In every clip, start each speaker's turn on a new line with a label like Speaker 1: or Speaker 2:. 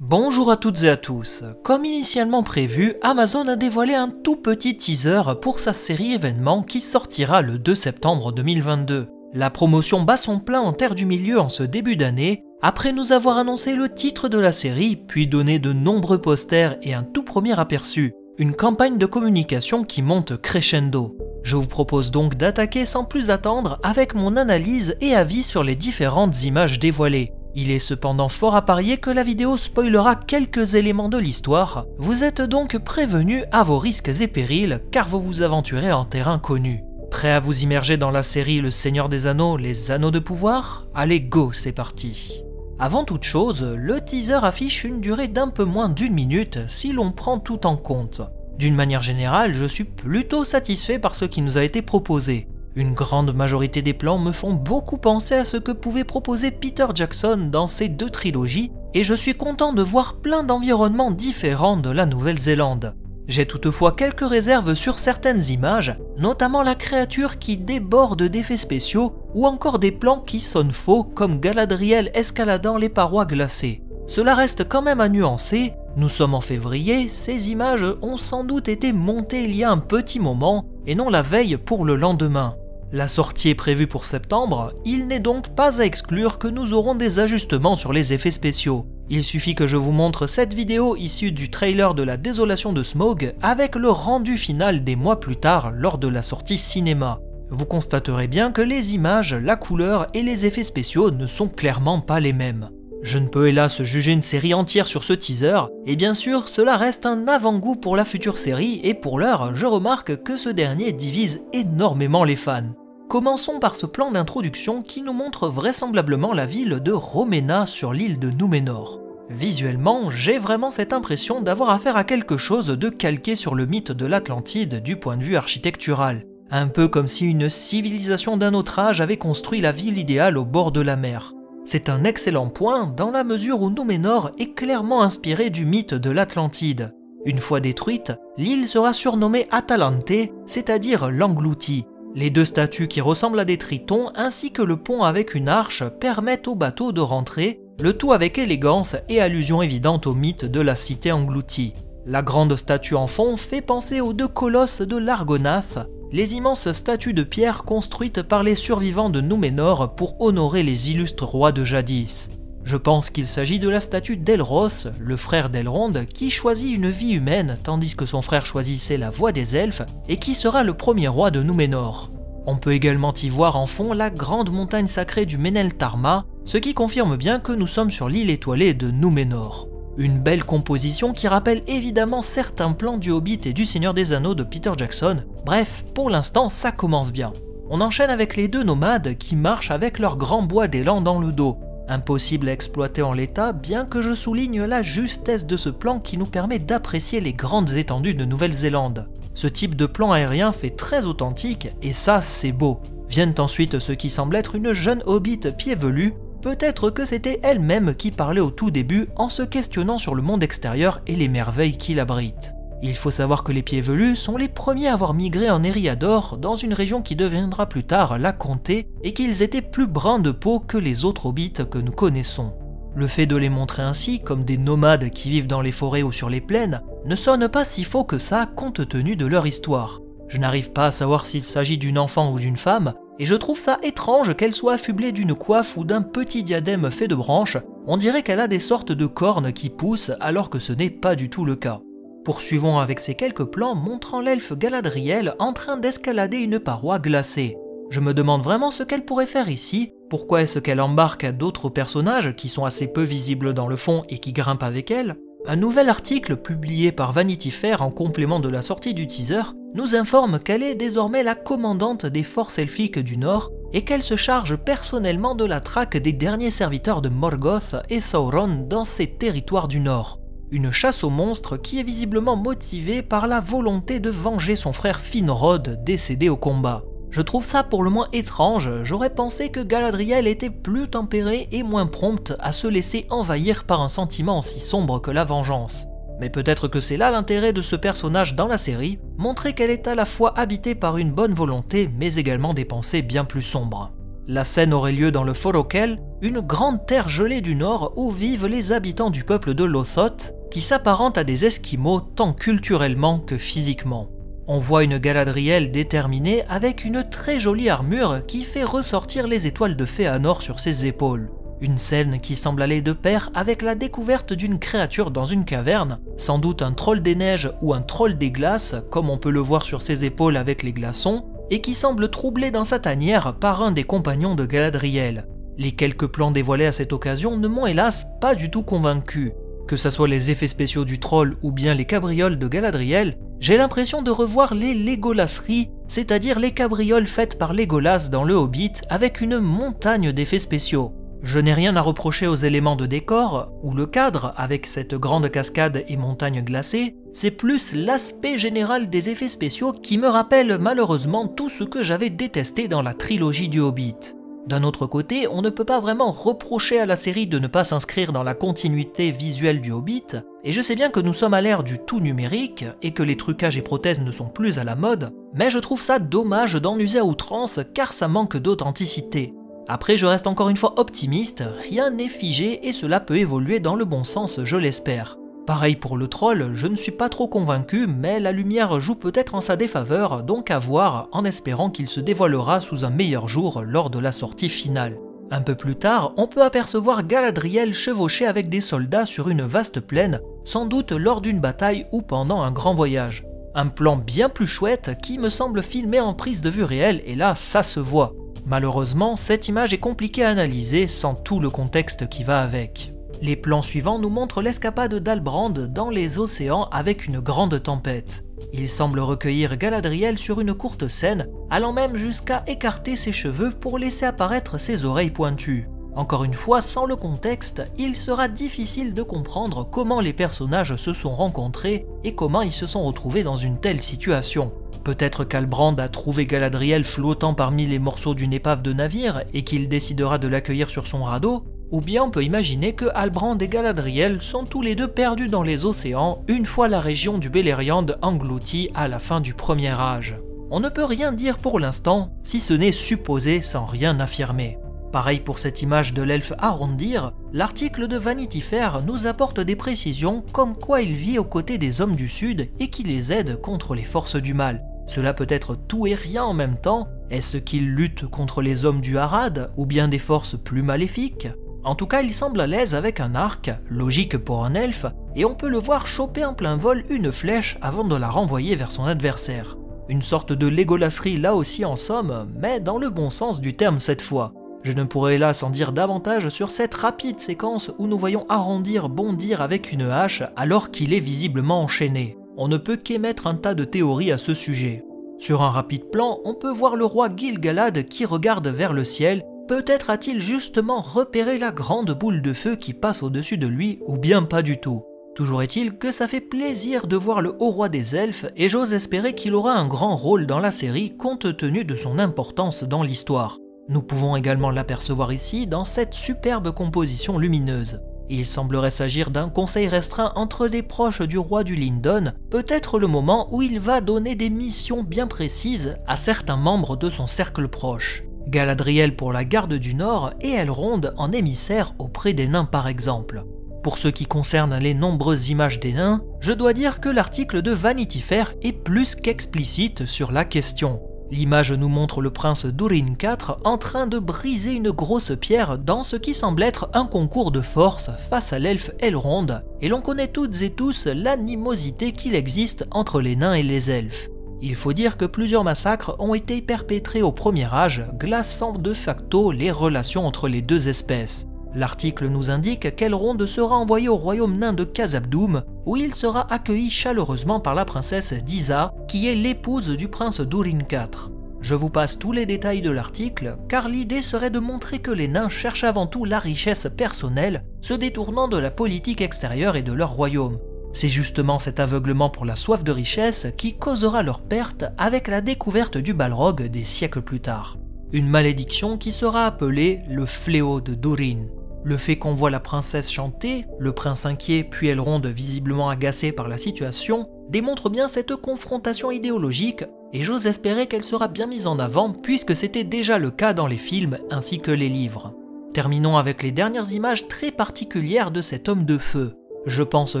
Speaker 1: Bonjour à toutes et à tous. Comme initialement prévu, Amazon a dévoilé un tout petit teaser pour sa série événement qui sortira le 2 septembre 2022. La promotion bat son plein en terre du milieu en ce début d'année, après nous avoir annoncé le titre de la série, puis donné de nombreux posters et un tout premier aperçu. Une campagne de communication qui monte crescendo. Je vous propose donc d'attaquer sans plus attendre avec mon analyse et avis sur les différentes images dévoilées. Il est cependant fort à parier que la vidéo spoilera quelques éléments de l'histoire, vous êtes donc prévenus à vos risques et périls car vous vous aventurez en terrain connu. Prêt à vous immerger dans la série Le Seigneur des Anneaux, les Anneaux de Pouvoir? Allez go, c'est parti! Avant toute chose, le teaser affiche une durée d'un peu moins d'1 minute si l'on prend tout en compte. D'une manière générale, je suis plutôt satisfait par ce qui nous a été proposé. Une grande majorité des plans me font beaucoup penser à ce que pouvait proposer Peter Jackson dans ses 2 trilogies, et je suis content de voir plein d'environnements différents de la Nouvelle-Zélande. J'ai toutefois quelques réserves sur certaines images, notamment la créature qui déborde d'effets spéciaux, ou encore des plans qui sonnent faux comme Galadriel escaladant les parois glacées. Cela reste quand même à nuancer, nous sommes en février, ces images ont sans doute été montées il y a un petit moment, et non la veille pour le lendemain. La sortie est prévue pour septembre, il n'est donc pas à exclure que nous aurons des ajustements sur les effets spéciaux. Il suffit que je vous montre cette vidéo issue du trailer de la Désolation de Smaug avec le rendu final des mois plus tard lors de la sortie cinéma. Vous constaterez bien que les images, la couleur et les effets spéciaux ne sont clairement pas les mêmes. Je ne peux hélas juger une série entière sur ce teaser, et bien sûr cela reste un avant-goût pour la future série et pour l'heure je remarque que ce dernier divise énormément les fans. Commençons par ce plan d'introduction qui nous montre vraisemblablement la ville de Roména sur l'île de Númenor. Visuellement, j'ai vraiment cette impression d'avoir affaire à quelque chose de calqué sur le mythe de l'Atlantide du point de vue architectural. Un peu comme si une civilisation d'un autre âge avait construit la ville idéale au bord de la mer. C'est un excellent point dans la mesure où Númenor est clairement inspiré du mythe de l'Atlantide. Une fois détruite, l'île sera surnommée Atalante, c'est-à-dire l'englouti. Les 2 statues qui ressemblent à des tritons ainsi que le pont avec une arche permettent au bateau de rentrer, le tout avec élégance et allusion évidente au mythe de la cité engloutie. La grande statue en fond fait penser aux 2 colosses de l'Argonath, les immenses statues de pierre construites par les survivants de Númenor pour honorer les illustres rois de jadis. Je pense qu'il s'agit de la statue d'Elros, le frère d'Elrond, qui choisit une vie humaine tandis que son frère choisissait la voie des elfes et qui sera le premier roi de Númenor. On peut également y voir en fond la grande montagne sacrée du Meneltarma, ce qui confirme bien que nous sommes sur l'île étoilée de Númenor. Une belle composition qui rappelle évidemment certains plans du Hobbit et du Seigneur des Anneaux de Peter Jackson, bref, pour l'instant ça commence bien. On enchaîne avec les 2 nomades qui marchent avec leur grand bois d'élan dans le dos. Impossible à exploiter en l'état, bien que je souligne la justesse de ce plan qui nous permet d'apprécier les grandes étendues de Nouvelle-Zélande. Ce type de plan aérien fait très authentique et ça c'est beau. Viennent ensuite ce qui semble être une jeune hobbit pieds velus, peut-être que c'était elle-même qui parlait au tout début en se questionnant sur le monde extérieur et les merveilles qui l'abritent. Il faut savoir que les pieds velus sont les premiers à avoir migré en Eriador, dans une région qui deviendra plus tard la Comté, et qu'ils étaient plus bruns de peau que les autres hobbits que nous connaissons. Le fait de les montrer ainsi, comme des nomades qui vivent dans les forêts ou sur les plaines, ne sonne pas si faux que ça compte tenu de leur histoire. Je n'arrive pas à savoir s'il s'agit d'une enfant ou d'une femme, et je trouve ça étrange qu'elle soit affublée d'une coiffe ou d'un petit diadème fait de branches, on dirait qu'elle a des sortes de cornes qui poussent alors que ce n'est pas du tout le cas. Poursuivons avec ces quelques plans montrant l'elfe Galadriel en train d'escalader une paroi glacée. Je me demande vraiment ce qu'elle pourrait faire ici, pourquoi est-ce qu'elle embarque d'autres personnages qui sont assez peu visibles dans le fond et qui grimpent avec elle. Un nouvel article publié par Vanity Fair en complément de la sortie du teaser nous informe qu'elle est désormais la commandante des forces elfiques du Nord et qu'elle se charge personnellement de la traque des derniers serviteurs de Morgoth et Sauron dans ces territoires du Nord. Une chasse aux monstres qui est visiblement motivée par la volonté de venger son frère Finrod décédé au combat. Je trouve ça pour le moins étrange, j'aurais pensé que Galadriel était plus tempérée et moins prompte à se laisser envahir par un sentiment aussi sombre que la vengeance. Mais peut-être que c'est là l'intérêt de ce personnage dans la série, montrer qu'elle est à la fois habitée par une bonne volonté mais également des pensées bien plus sombres. La scène aurait lieu dans le Forokel, une grande terre gelée du nord où vivent les habitants du peuple de Lothot, qui s'apparentent à des Esquimaux tant culturellement que physiquement. On voit une Galadriel déterminée avec une très jolie armure qui fait ressortir les étoiles de Fëanor sur ses épaules. Une scène qui semble aller de pair avec la découverte d'une créature dans une caverne, sans doute un troll des neiges ou un troll des glaces, comme on peut le voir sur ses épaules avec les glaçons, et qui semble troublé dans sa tanière par un des compagnons de Galadriel. Les quelques plans dévoilés à cette occasion ne m'ont hélas pas du tout convaincu. Que ce soit les effets spéciaux du troll ou bien les cabrioles de Galadriel, j'ai l'impression de revoir les Legolasseries, c'est-à-dire les cabrioles faites par Legolas dans le Hobbit avec une montagne d'effets spéciaux. Je n'ai rien à reprocher aux éléments de décor, ou le cadre avec cette grande cascade et montagne glacée, c'est plus l'aspect général des effets spéciaux qui me rappelle malheureusement tout ce que j'avais détesté dans la trilogie du Hobbit. D'un autre côté, on ne peut pas vraiment reprocher à la série de ne pas s'inscrire dans la continuité visuelle du Hobbit, et je sais bien que nous sommes à l'ère du tout numérique, et que les trucages et prothèses ne sont plus à la mode, mais je trouve ça dommage d'en user à outrance car ça manque d'authenticité. Après, je reste encore une fois optimiste, rien n'est figé et cela peut évoluer dans le bon sens, je l'espère. Pareil pour le troll, je ne suis pas trop convaincu, mais la lumière joue peut-être en sa défaveur, donc à voir, en espérant qu'il se dévoilera sous un meilleur jour lors de la sortie finale. Un peu plus tard, on peut apercevoir Galadriel chevaucher avec des soldats sur une vaste plaine, sans doute lors d'une bataille ou pendant un grand voyage. Un plan bien plus chouette qui me semble filmé en prise de vue réelle, et là, ça se voit. Malheureusement, cette image est compliquée à analyser sans tout le contexte qui va avec. Les plans suivants nous montrent l'escapade d'Halbrand dans les océans avec une grande tempête. Il semble recueillir Galadriel sur une courte scène, allant même jusqu'à écarter ses cheveux pour laisser apparaître ses oreilles pointues. Encore une fois, sans le contexte, il sera difficile de comprendre comment les personnages se sont rencontrés et comment ils se sont retrouvés dans une telle situation. Peut-être qu'Halbrand a trouvé Galadriel flottant parmi les morceaux d'une épave de navire et qu'il décidera de l'accueillir sur son radeau, ou bien on peut imaginer que Halbrand et Galadriel sont tous les deux perdus dans les océans une fois la région du Beleriand engloutie à la fin du Premier Âge. On ne peut rien dire pour l'instant, si ce n'est supposer sans rien affirmer. Pareil pour cette image de l'elfe Arondir, l'article de Vanity Fair nous apporte des précisions comme quoi il vit aux côtés des hommes du Sud et qui les aide contre les forces du mal. Cela peut être tout et rien en même temps. Est-ce qu'il lutte contre les hommes du Harad ou bien des forces plus maléfiques? En tout cas, il semble à l'aise avec un arc, logique pour un elfe, et on peut le voir choper en plein vol une flèche avant de la renvoyer vers son adversaire. Une sorte de Legolasserie là aussi en somme, mais dans le bon sens du terme cette fois. Je ne pourrais hélas en dire davantage sur cette rapide séquence où nous voyons Arondir bondir avec une hache alors qu'il est visiblement enchaîné. On ne peut qu'émettre un tas de théories à ce sujet. Sur un rapide plan, on peut voir le roi Gil-galad qui regarde vers le ciel. Peut-être a-t-il justement repéré la grande boule de feu qui passe au-dessus de lui, ou bien pas du tout. Toujours est-il que ça fait plaisir de voir le haut roi des elfes, et j'ose espérer qu'il aura un grand rôle dans la série compte tenu de son importance dans l'histoire. Nous pouvons également l'apercevoir ici dans cette superbe composition lumineuse. Il semblerait s'agir d'un conseil restreint entre les proches du roi du Lindon, peut-être le moment où il va donner des missions bien précises à certains membres de son cercle proche. Galadriel pour la garde du Nord et Elrond en émissaire auprès des nains par exemple. Pour ce qui concerne les nombreuses images des nains, je dois dire que l'article de Vanity Fair est plus qu'explicite sur la question. L'image nous montre le prince Durin IV en train de briser une grosse pierre dans ce qui semble être un concours de force face à l'elfe Elrond, et l'on connaît toutes et tous l'animosité qu'il existe entre les nains et les elfes. Il faut dire que plusieurs massacres ont été perpétrés au Premier Âge, glaçant de facto les relations entre les deux espèces. L'article nous indique qu'Elrond sera envoyé au royaume nain de Khazad-dûm, où il sera accueilli chaleureusement par la princesse Disa, qui est l'épouse du prince Durin IV. Je vous passe tous les détails de l'article, car l'idée serait de montrer que les nains cherchent avant tout la richesse personnelle, se détournant de la politique extérieure et de leur royaume. C'est justement cet aveuglement pour la soif de richesse qui causera leur perte avec la découverte du Balrog des siècles plus tard. Une malédiction qui sera appelée le fléau de Durin. Le fait qu'on voit la princesse chanter, le prince inquiet puis Elrond visiblement agacé par la situation, démontre bien cette confrontation idéologique, et j'ose espérer qu'elle sera bien mise en avant puisque c'était déjà le cas dans les films ainsi que les livres. Terminons avec les dernières images très particulières de cet homme de feu. Je pense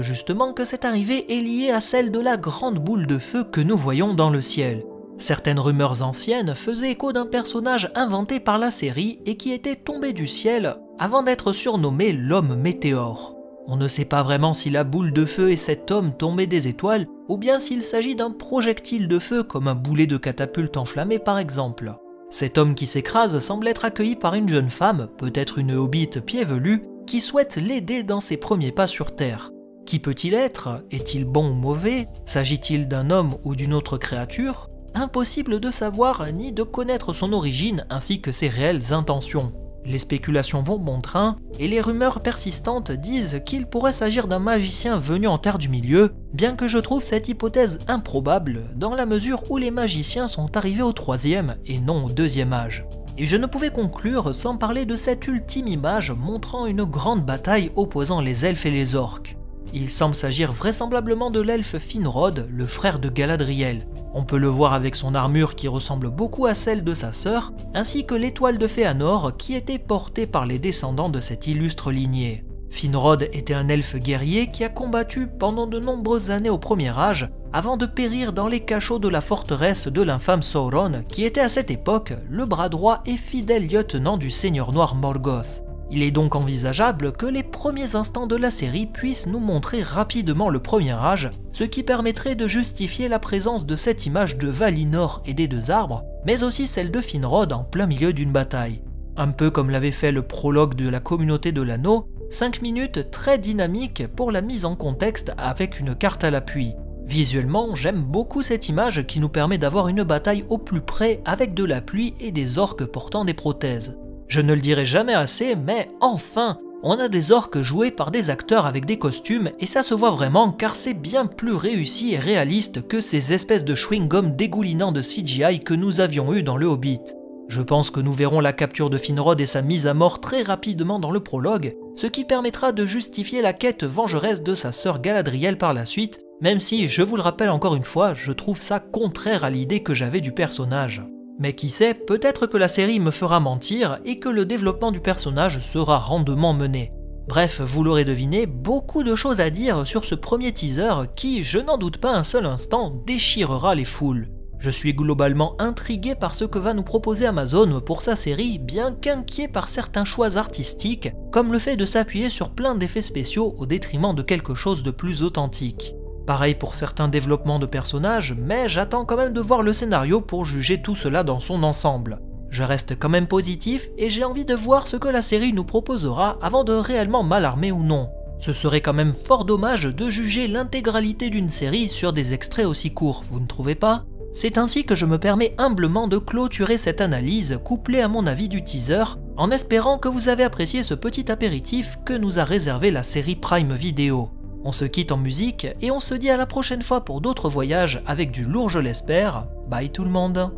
Speaker 1: justement que cette arrivée est liée à celle de la grande boule de feu que nous voyons dans le ciel. Certaines rumeurs anciennes faisaient écho d'un personnage inventé par la série et qui était tombé du ciel avant d'être surnommé l'homme météore. On ne sait pas vraiment si la boule de feu est cet homme tombé des étoiles ou bien s'il s'agit d'un projectile de feu comme un boulet de catapulte enflammé par exemple. Cet homme qui s'écrase semble être accueilli par une jeune femme, peut-être une hobbit pied velu, qui souhaite l'aider dans ses premiers pas sur Terre. Qui peut-il être? Est-il bon ou mauvais? S'agit-il d'un homme ou d'une autre créature? Impossible de savoir ni de connaître son origine ainsi que ses réelles intentions. Les spéculations vont bon train et les rumeurs persistantes disent qu'il pourrait s'agir d'un magicien venu en Terre du Milieu, bien que je trouve cette hypothèse improbable dans la mesure où les magiciens sont arrivés au 3e et non au 2e âge. Et je ne pouvais conclure sans parler de cette ultime image montrant une grande bataille opposant les elfes et les orques. Il semble s'agir vraisemblablement de l'elfe Finrod, le frère de Galadriel. On peut le voir avec son armure qui ressemble beaucoup à celle de sa sœur, ainsi que l'étoile de Fëanor qui était portée par les descendants de cette illustre lignée. Finrod était un elfe guerrier qui a combattu pendant de nombreuses années au premier âge, avant de périr dans les cachots de la forteresse de l'infâme Sauron, qui était à cette époque le bras droit et fidèle lieutenant du Seigneur Noir Morgoth. Il est donc envisageable que les premiers instants de la série puissent nous montrer rapidement le premier âge, ce qui permettrait de justifier la présence de cette image de Valinor et des deux arbres, mais aussi celle de Finrod en plein milieu d'une bataille. Un peu comme l'avait fait le prologue de la communauté de l'anneau, 5 minutes très dynamiques pour la mise en contexte avec une carte à l'appui. Visuellement, j'aime beaucoup cette image qui nous permet d'avoir une bataille au plus près avec de la pluie et des orques portant des prothèses. Je ne le dirai jamais assez, mais enfin, on a des orques joués par des acteurs avec des costumes et ça se voit vraiment car c'est bien plus réussi et réaliste que ces espèces de chewing-gum dégoulinants de CGI que nous avions eu dans le Hobbit. Je pense que nous verrons la capture de Finrod et sa mise à mort très rapidement dans le prologue, ce qui permettra de justifier la quête vengeresse de sa sœur Galadriel par la suite, même si, je vous le rappelle encore une fois, je trouve ça contraire à l'idée que j'avais du personnage. Mais qui sait, peut-être que la série me fera mentir et que le développement du personnage sera rondement mené. Bref, vous l'aurez deviné, beaucoup de choses à dire sur ce premier teaser qui, je n'en doute pas un seul instant, déchirera les foules. Je suis globalement intrigué par ce que va nous proposer Amazon pour sa série, bien qu'inquiet par certains choix artistiques, comme le fait de s'appuyer sur plein d'effets spéciaux au détriment de quelque chose de plus authentique. Pareil pour certains développements de personnages, mais j'attends quand même de voir le scénario pour juger tout cela dans son ensemble. Je reste quand même positif et j'ai envie de voir ce que la série nous proposera avant de réellement m'alarmer ou non. Ce serait quand même fort dommage de juger l'intégralité d'une série sur des extraits aussi courts, vous ne trouvez pas? C'est ainsi que je me permets humblement de clôturer cette analyse couplée à mon avis du teaser, en espérant que vous avez apprécié ce petit apéritif que nous a réservé la série Prime Video. On se quitte en musique et on se dit à la prochaine fois pour d'autres voyages avec du lourd je l'espère. Bye tout le monde.